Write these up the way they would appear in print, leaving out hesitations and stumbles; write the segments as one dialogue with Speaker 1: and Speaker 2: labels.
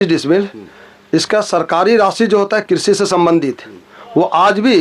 Speaker 1: Decimal इसका सरकारी राशि जो होता है कृषि से संबंधित, वो आज भी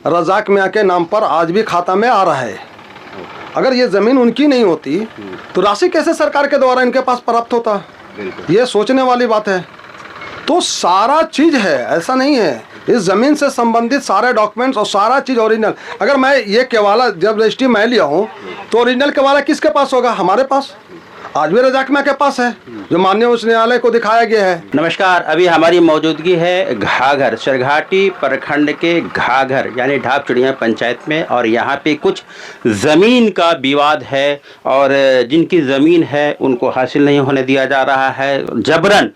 Speaker 1: रजाक मियाँ के नाम पर आज भी खाता में आ रहा है। अगर ये ज़मीन उनकी नहीं होती तो राशि कैसे सरकार के द्वारा इनके पास प्राप्त होता? ये सोचने वाली बात है। तो सारा चीज़ है, ऐसा नहीं है, इस ज़मीन से संबंधित सारे डॉक्यूमेंट्स और सारा चीज़ ओरिजिनल। अगर मैं ये केवाला जब रजिस्ट्री मैं लिया हूँ तो ओरिजिनल केवाला किसके पास होगा? हमारे पास। आज भी रजाक मियाँ के पास है, जो माननीय उच्च न्यायालय को दिखाया गया है।
Speaker 2: नमस्कार, अभी हमारी मौजूदगी है घाघर, सरघाटी प्रखंड के घाघर यानी ढाब चिड़िया पंचायत में, और यहाँ पे कुछ ज़मीन का विवाद है और जिनकी ज़मीन है उनको हासिल नहीं होने दिया जा रहा है, जबरन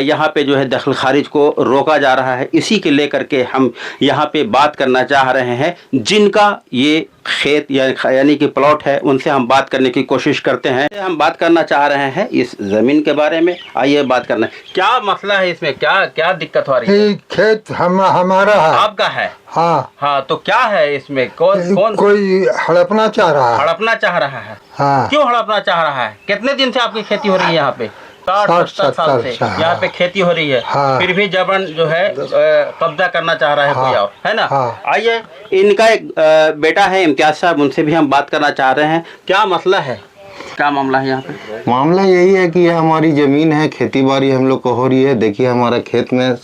Speaker 2: यहाँ पे जो है दखल खारिज को रोका जा रहा है। इसी के लेकर के हम यहाँ पे बात करना चाह रहे हैं। जिनका ये खेत यानी कि प्लॉट है, उनसे हम बात करने की कोशिश करते हैं। हम बात करना चाह रहे हैं इस ज़मीन के बारे में। आइए बात करना, क्या मसला है इसमें, क्या क्या दिक्कत हो रही है?
Speaker 3: खेत हमारा है।
Speaker 2: आपका है?
Speaker 3: हाँ
Speaker 2: हाँ, तो क्या है इसमें? कौन
Speaker 3: कोई हड़पना चाह रहा है?
Speaker 2: हड़पना चाह रहा है?
Speaker 3: हाँ।
Speaker 2: क्यों हड़पना चाह रहा है? कितने दिन से आपकी खेती हो रही है यहाँ पे? 60-70 साल से यहाँ पे खेती हो रही है।
Speaker 3: हाँ।
Speaker 2: फिर भी जबरन जो है कब्जा करना चाह रहा है कोई और, है ना?
Speaker 3: हाँ।
Speaker 2: आइए, इनका एक बेटा है इम्तियाज साहब, उनसे भी हम बात करना चाह रहे हैं। क्या मसला है, क्या मामला है यहाँ पे?
Speaker 4: मामला यही है कि यह हमारी ज़मीन है, खेती बाड़ी हम लोग को हो रही है। देखिए हमारा खेत में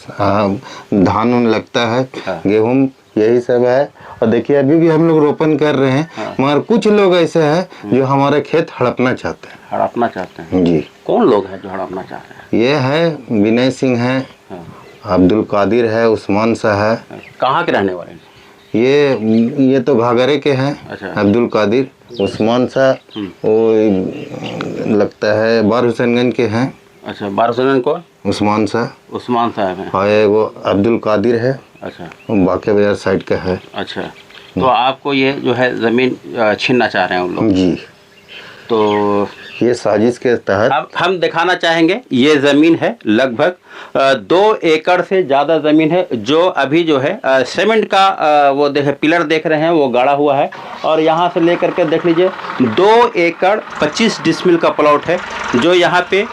Speaker 4: धान उन लगता है, गेहूँ यही सब है, और देखिए अभी भी हम लोग रोपण कर रहे हैं। मगर कुछ लोग ऐसे हैं जो हमारे खेत हड़पना चाहते हैं।
Speaker 2: हड़पना चाहते हैं
Speaker 4: जी।
Speaker 2: कौन लोग हैं जो हड़पना चाहते हैं?
Speaker 4: ये है विनय सिंह है, अब्दुल कादिर है, उस्मान शाह है। कहाँ
Speaker 2: के रहने वाले हैं?
Speaker 4: ये तो घाघरे के हैं।
Speaker 2: अच्छा।
Speaker 4: अब्दुल कादिर, उस्मान शाह वो लगता है बार हुसैनगंज के हैं।
Speaker 2: अच्छा, बार हुसैनगंज कौन? उस्मान साहब हैं।
Speaker 4: और वो अब्दुल कादिर है।
Speaker 2: अच्छा,
Speaker 4: बाकी बाजार साइड का है।
Speaker 2: अच्छा, तो आपको ये जो है ज़मीन छीनना चाह रहे हैं उन लोग?
Speaker 4: जी।
Speaker 2: तो
Speaker 4: ये साजिश के तहत
Speaker 2: अब हम दिखाना चाहेंगे, ये ज़मीन है लगभग 2 एकड़ से ज़्यादा ज़मीन है, जो अभी जो है सीमेंट का वो पिलर देख रहे हैं वो गाड़ा हुआ है। और यहाँ से लेकर के देख लीजिए 2 एकड़ 25 डिसमिल का प्लॉट है, जो यहाँ पे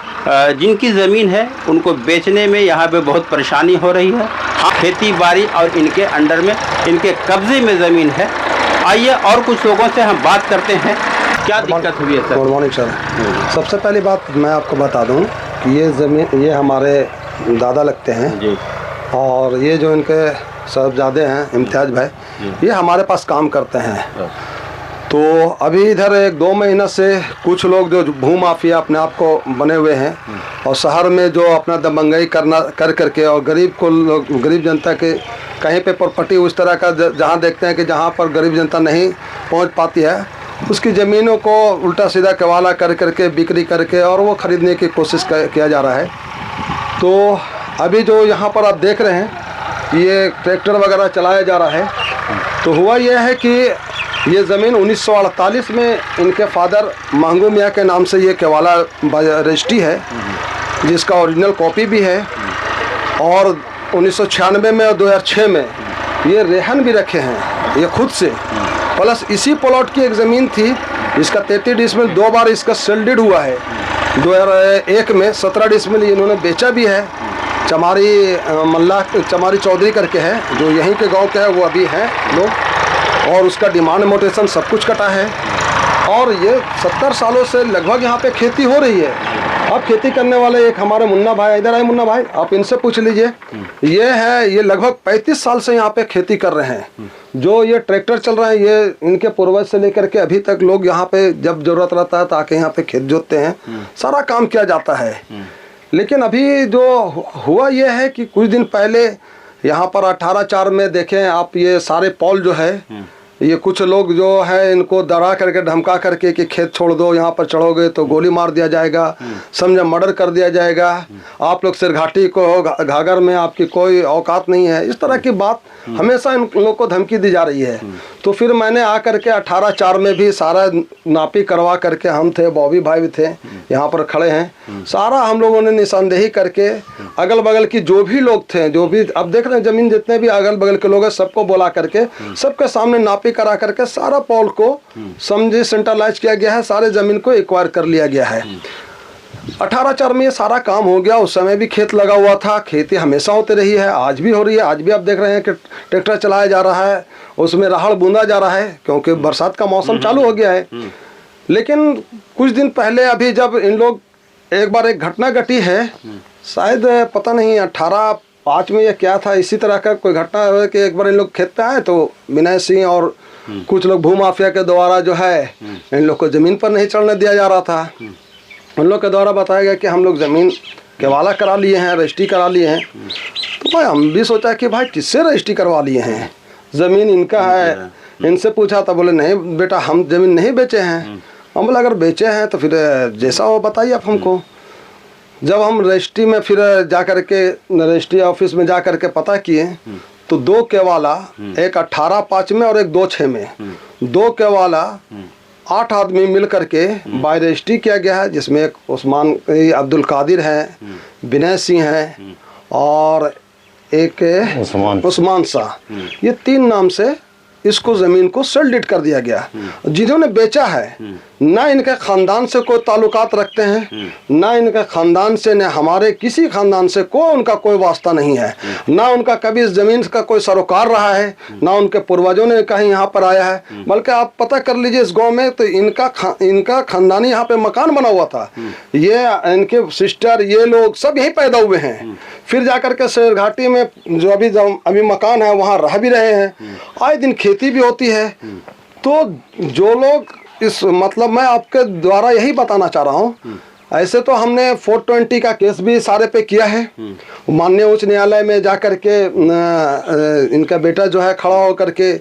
Speaker 2: जिनकी ज़मीन है उनको बेचने में यहाँ पे बहुत परेशानी हो रही है। खेती बाड़ी और इनके अंडर में, इनके कब्जे में ज़मीन है। आइए और कुछ लोगों से हम बात करते हैं, क्या दिक्कत हुई है सर?
Speaker 1: Good morning sir. सबसे पहली बात मैं आपको बता दूं कि ये ज़मीन ये हमारे दादा लगते हैं जी, और ये जो इनके साहबजादे हैं इम्तियाज भाई, ये हमारे पास काम करते हैं। तो अभी इधर 1-2 महीना से कुछ लोग जो भू माफिया अपने आप को बने हुए हैं और शहर में जो अपना दबंगई कर करके और गरीब जनता के कहीं पे प्रॉपर्टी उस तरह का जहाँ देखते हैं कि जहाँ पर गरीब जनता नहीं पहुँच पाती है, उसकी ज़मीनों को उल्टा सीधा कवाला कर करके बिक्री करके और वो ख़रीदने की कोशिश किया जा रहा है। तो अभी जो यहाँ पर आप देख रहे हैं ये ट्रैक्टर वगैरह चलाया जा रहा है। तो हुआ यह है कि ये ज़मीन 1948 में इनके फादर महंगू मियाँ के नाम से ये केवाला रजिस्ट्री है, जिसका ओरिजिनल कॉपी भी है, और 1996 में और 2006 में ये रेहन भी रखे हैं ये खुद से। प्लस इसी प्लॉट की एक ज़मीन थी जिसका 33 डिसमिल 2 बार इसका सेल्डेड हुआ है। 2001 में 17 डिसमिल इन्होंने बेचा भी है। चमारी चौधरी करके है, जो यहीं के गांव के है, वो अभी हैं लोग, और उसका डिमांड मोटेशन सब कुछ कटा है। और ये 70 सालों से लगभग यहाँ पे खेती हो रही है। अब खेती करने वाले एक हमारे मुन्ना भाई, इधर आए मुन्ना भाई, आप इनसे पूछ लीजिए। ये लगभग 35 साल से यहाँ पे खेती कर रहे हैं। जो ये ट्रैक्टर चल रहा है, ये इनके पूर्वज से लेकर के अभी तक लोग यहाँ पे जब जरूरत रहता है तो आके यहाँ पे खेत जोतते हैं, सारा काम किया जाता है। लेकिन अभी जो हुआ ये है कि कुछ दिन पहले यहाँ पर 18/4 में देखें आप, ये सारे पॉल जो है, ये कुछ लोग जो है इनको डरा करके धमका करके कि खेत छोड़ दो, यहाँ पर चढ़ोगे तो गोली मार दिया जाएगा, समझे मर्डर कर दिया जाएगा, आप लोग सिरघाटी को हो, घाघर में आपकी कोई औकात नहीं है, इस तरह की बात हमेशा इन लोगों को धमकी दी जा रही है। तो फिर मैंने आकर के 18/4 में भी सारा नापी करवा करके, हम थे, बॉबी भाई भी थे यहाँ पर खड़े हैं, सारा हम लोगों ने निशानदेही करके अगल बगल की जो भी लोग थे, जो भी अब देख रहे हैं ज़मीन जितने भी अगल बगल के लोग हैं, सबको बुला करके सबके सामने नापी करा करके सारा पॉल को समझे सेंट्रलाइज किया गया है, सारे ज़मीन को एक्वायर कर लिया गया है। 18 में ये सारा काम हो गया। उस समय भी खेत लगा हुआ था, खेती हमेशा होती रही है, आज भी हो रही है। आज भी आप देख रहे हैं कि ट्रैक्टर चलाया जा रहा है, उसमें राहड़ बूंदा जा रहा है क्योंकि बरसात का मौसम चालू हो गया है। लेकिन कुछ दिन पहले अभी जब इन लोग एक बार एक घटना घटी है, शायद पता नहीं 18/5 में या क्या था, इसी तरह का कोई घटना है कि एक बार इन लोग खेत पे आए तो विनय सिंह और कुछ लोग भूमाफिया के द्वारा जो है इन लोग को ज़मीन पर नहीं चढ़ने दिया जा रहा था। उन लोग के द्वारा बताया गया कि हम लोग ज़मीन केवाला करा लिए हैं, रजिस्ट्री करा लिए हैं। तो भाई हम भी सोचा कि भाई किससे रजिस्ट्री करवा लिए हैं, ज़मीन इनका है। इनसे पूछा था, बोले नहीं बेटा हम ज़मीन नहीं बेचे हैं। हम बोले अगर बेचे हैं तो फिर जैसा हो बताइए आप हमको। जब हम रजिस्ट्री में फिर जा कर के रजिस्ट्री ऑफिस में जा कर के पता किए तो 2 केवाला, एक 18/5 में और एक 2/6 में, 2 केवाला 8 आदमी मिल करके बाय रजिस्ट्री किया गया है, जिसमें एक उस्मान अब्दुल कादिर है, विनय सिंह है और एक उस्मान शाह। ये 3 नाम से इसको ज़मीन को सेल डीड कर दिया गया। जिन्होंने बेचा है ना इनके ख़ानदान से कोई ताल्लुकात रखते हैं, ना इनके ख़ानदान से, न हमारे किसी ख़ानदान से उनका कोई वास्ता नहीं है, ना उनका कभी इस ज़मीन का कोई सरोकार रहा है, ना उनके पूर्वजों ने कहीं यहाँ पर आया है। बल्कि आप पता कर लीजिए इस गांव में तो इनका ख़ानदानी यहाँ पे मकान बना हुआ था। ये इनके सिस्टर ये लोग सब यहीं पैदा हुए हैं। फिर जाकर के शेरघाटी में जो अभी मकान है वहाँ रह भी रहे हैं। आए दिन खेती भी होती है। तो जो लोग इस मतलब मैं आपके द्वारा यही बताना चाह रहा हूँ, ऐसे तो हमने 420 का केस भी सारे पे किया है। माननीय उच्च न्यायालय में जाकर के इनका बेटा जो है खड़ा होकर के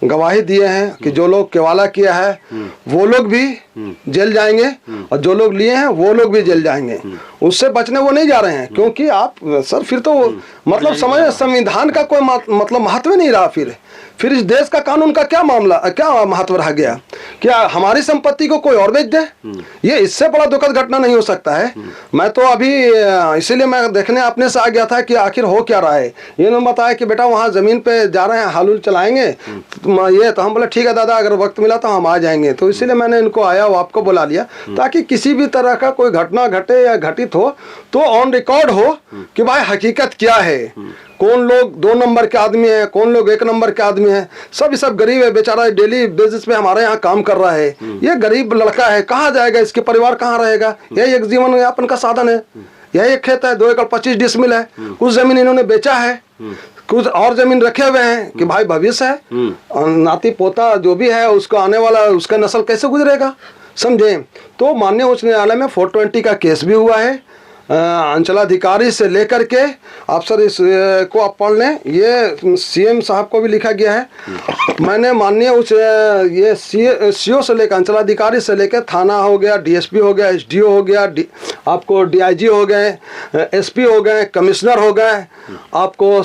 Speaker 1: गवाही दिए हैं कि जो लोग केवाला किया है वो लोग भी जेल जाएंगे और जो लोग लिए हैं वो लोग भी जेल जाएंगे। उससे बचने वो नहीं जा रहे हैं, क्योंकि आप सर फिर तो मतलब समझ संविधान का कोई मतलब महत्व नहीं रहा। फिर इस देश का कानून का क्या मामला, क्या महत्व रह गया? क्या हमारी संपत्ति को कोई और बेच दे? ये इससे बड़ा दुखद घटना नहीं हो सकता है। मैं तो अभी इसीलिए मैं देखने अपने से आ गया था कि आखिर हो क्या रहा है। इन्होंने बताया कि बेटा वहाँ ज़मीन पे जा रहे हैं, हालुल चलाएंगे तो हम बोले ठीक है दादा, अगर वक्त मिला तो हम आ जाएंगे। तो इसीलिए मैंने इनको आया वो आपको बुला लिया ताकि किसी भी तरह का कोई घटना घटे या घटित हो तो ऑन रिकॉर्ड हो कि भाई हकीकत क्या है, कौन लोग 2 नंबर के आदमी हैं, कौन लोग 1 नंबर के आदमी हैं। सब गरीब है बेचारा, डेली बेसिस पे हमारे यहाँ काम कर रहा है। ये गरीब लड़का है, कहाँ जाएगा, इसके परिवार कहाँ रहेगा? यही एक जीवन यापन का साधन है। यही एक खेत है, 2 एकड़ 25 डिसमिल है। कुछ जमीन इन्होंने बेचा है, कुछ और जमीन रखे हुए हैं कि भाई भविष्य है, नाती पोता जो भी है उसको आने वाला उसका नस्ल कैसे गुजरेगा, समझे। तो माननीय उच्च न्यायालय में 420 का केस भी हुआ है। अंचलाधिकारी से लेकर के आप सर इस को आप पढ़ लें, ये सीएम साहब को भी लिखा गया है। मैंने माननीय उस ये सीओ से लेकर अंचलाधिकारी से लेकर थाना हो गया, डीएसपी हो गया, एसडीओ हो गया, आपको डीआईजी हो गए, एसपी हो गए, कमिश्नर हो गए, आपको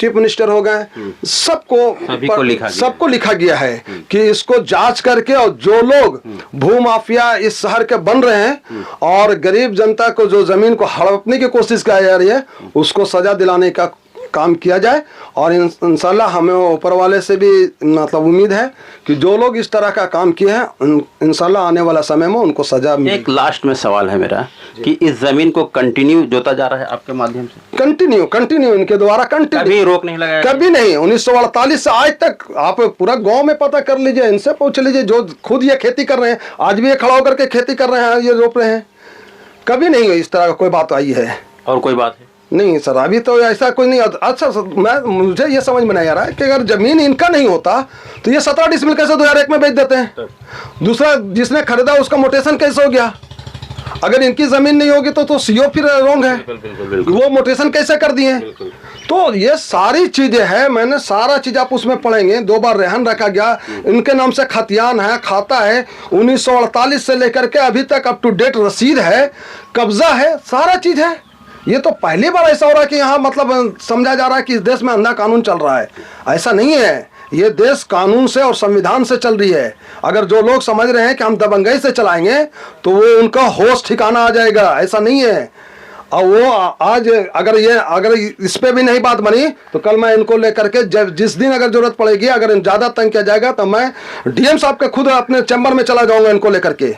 Speaker 1: चीफ मिनिस्टर हो गए, सबको लिखा गया है कि इसको जांच करके और जो लोग भूमाफिया इस शहर के बन रहे हैं और गरीब जनता को जो जमीन को हड़पने की कोशिश की जा रही है उसको सजा दिलाने का काम किया जाए। और इंशाल्लाह हमें ऊपर वाले से भी मतलब उम्मीद है कि जो लोग इस तरह का काम किए हैं इंशाल्लाह आने वाला समय में उनको सजा मिले।
Speaker 2: एक लास्ट में सवाल है मेरा कि इस जमीन को कंटिन्यू जोता जा रहा है आपके माध्यम से? कंटिन्यू इनके द्वारा कंटिन्यू, कभी रोक नहीं लगाया? कभी नहीं। 1948 से आज तक आप पूरा गाँव में पता कर लीजिए, इनसे पूछ लीजिए जो खुद ये खेती कर रहे हैं, आज भी ये खड़ा होकर के खेती कर रहे हैं, ये रोप रहे हैं। कभी नहीं इस तरह का कोई बात आई है। और कोई बात है
Speaker 1: नहीं सर, अभी तो ऐसा कोई नहीं। अच्छा मुझे ये समझ में नहीं आ रहा है कि अगर जमीन इनका नहीं होता तो ये 17 डिसमिल कैसे 2001 में बेच देते हैं? दूसरा जिसने खरीदा उसका मोटेशन कैसे हो गया? अगर इनकी जमीन नहीं होगी तो सीओ फिर रॉन्ग है, वो मोटेशन कैसे कर दिए? तो ये सारी चीजें हैं, मैंने सारा चीज आप उसमें पढ़ेंगे। 2 बार रेहन रखा गया, इनके नाम से खतियान है, खाता है, 1948 से लेकर के अभी तक अप टू डेट रसीद है, कब्जा है, सारा चीज है। ये तो पहली बार ऐसा हो रहा है कि यहाँ मतलब समझा जा रहा है कि इस देश में अंधा कानून चल रहा है। ऐसा नहीं है, ये देश कानून से और संविधान से चल रही है। अगर जो लोग समझ रहे हैं कि हम दबंगई से चलाएंगे तो वो उनका होश ठिकाना आ जाएगा, ऐसा नहीं है। और वो आज अगर इस पे भी नहीं बात बनी तो कल मैं इनको लेकर के जिस दिन अगर जरूरत पड़ेगी, अगर ज़्यादा तंग किया जाएगा तो मैं डीएम साहब के खुद अपने चैम्बर में चला जाऊँगा इनको लेकर के।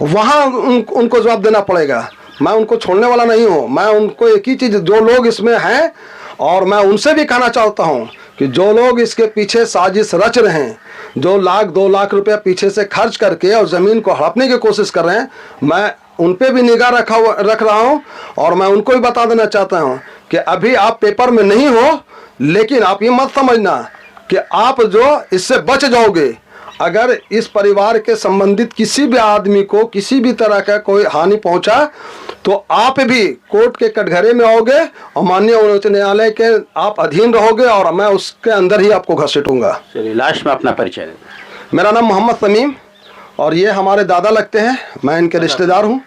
Speaker 1: वहाँ उनको जवाब देना पड़ेगा। मैं उनको छोड़ने वाला नहीं हूँ। मैं उनको एक ही चीज़, जो लोग इसमें हैं, और मैं उनसे भी कहना चाहता हूँ कि जो लोग इसके पीछे साजिश रच रहे हैं, जो 1-2 लाख रुपया पीछे से खर्च करके और ज़मीन को हड़पने की कोशिश कर रहे हैं, मैं उन पे भी निगाह रख रहा हूँ। और मैं उनको भी बता देना चाहता हूँ कि अभी आप पेपर में नहीं हो, लेकिन आप ये मत समझना कि आप जो इससे बच जाओगे। अगर इस परिवार के संबंधित किसी भी आदमी को किसी भी तरह का कोई हानि पहुंचा तो आप भी कोर्ट के कटघरे में आओगे और माननीय उच्च न्यायालय के आप अधीन रहोगे, और मैं उसके अंदर ही आपको घसीटूंगा।
Speaker 2: चलिए, लास्ट में अपना परिचय दें।
Speaker 1: मेरा नाम मोहम्मद समीम, और ये हमारे दादा लगते हैं, मैं इनके रिश्तेदार हूँ।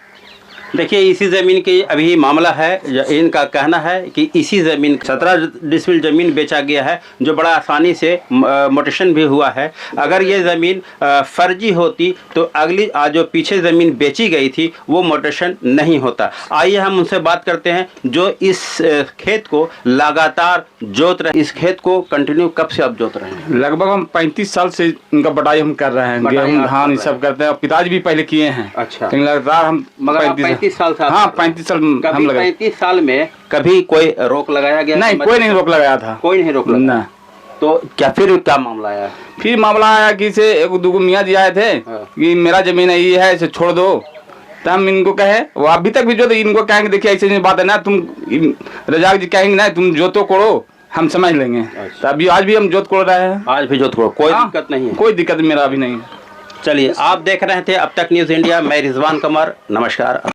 Speaker 2: देखिए, इसी ज़मीन की अभी मामला है। इनका कहना है कि इसी ज़मीन 17 डिसमिल ज़मीन बेचा गया है, जो बड़ा आसानी से मोटेशन भी हुआ है। अगर ये ज़मीन फर्जी होती तो अगली जो पीछे ज़मीन बेची गई थी वो मोटेशन नहीं होता। आइए हम उनसे बात करते हैं जो इस खेत को लगातार जोत रहे। इस खेत को कंटिन्यू कब से आप जोत रहे हैं?
Speaker 5: लगभग हम 35 साल से उनका बटाई हम कर रहे हैं। गेहूँ धान ये सब करते हैं, और पिताजी भी पहले किए हैं।
Speaker 2: अच्छा,
Speaker 5: लेकिन लगातार हम
Speaker 2: 35 साल से?
Speaker 5: हाँ, 35 साल हम लगे।
Speaker 2: 35 साल में कभी कोई रोक लगाया गया?
Speaker 5: नहीं, कोई नहीं रोक लगाया था।
Speaker 2: कोई नहीं रोक लगाया। तो फिर क्या मामला आया?
Speaker 5: फिर मामला आया कि से एक दूगो मियाँ जी आए थे कि मेरा जमीन ये है, इसे छोड़ दो। तो हम इनको कहे, वो अभी तक भी जो इनको कहेंगे देखिए ऐसे बात है ना, तुम रजाक जी कहेंगे ना तुम जोतो कोड़ो, हम समझ लेंगे। तो अभी आज भी हम जोत कोड़ रहे हैं।
Speaker 2: आज भी जोत कोड़, कोई दिक्कत नहीं है?
Speaker 5: कोई दिक्कत मेरा अभी नहीं है।
Speaker 2: चलिए, आप देख रहे थे अब तक न्यूज़ इंडिया। मैं रिजवान कमर, नमस्कार।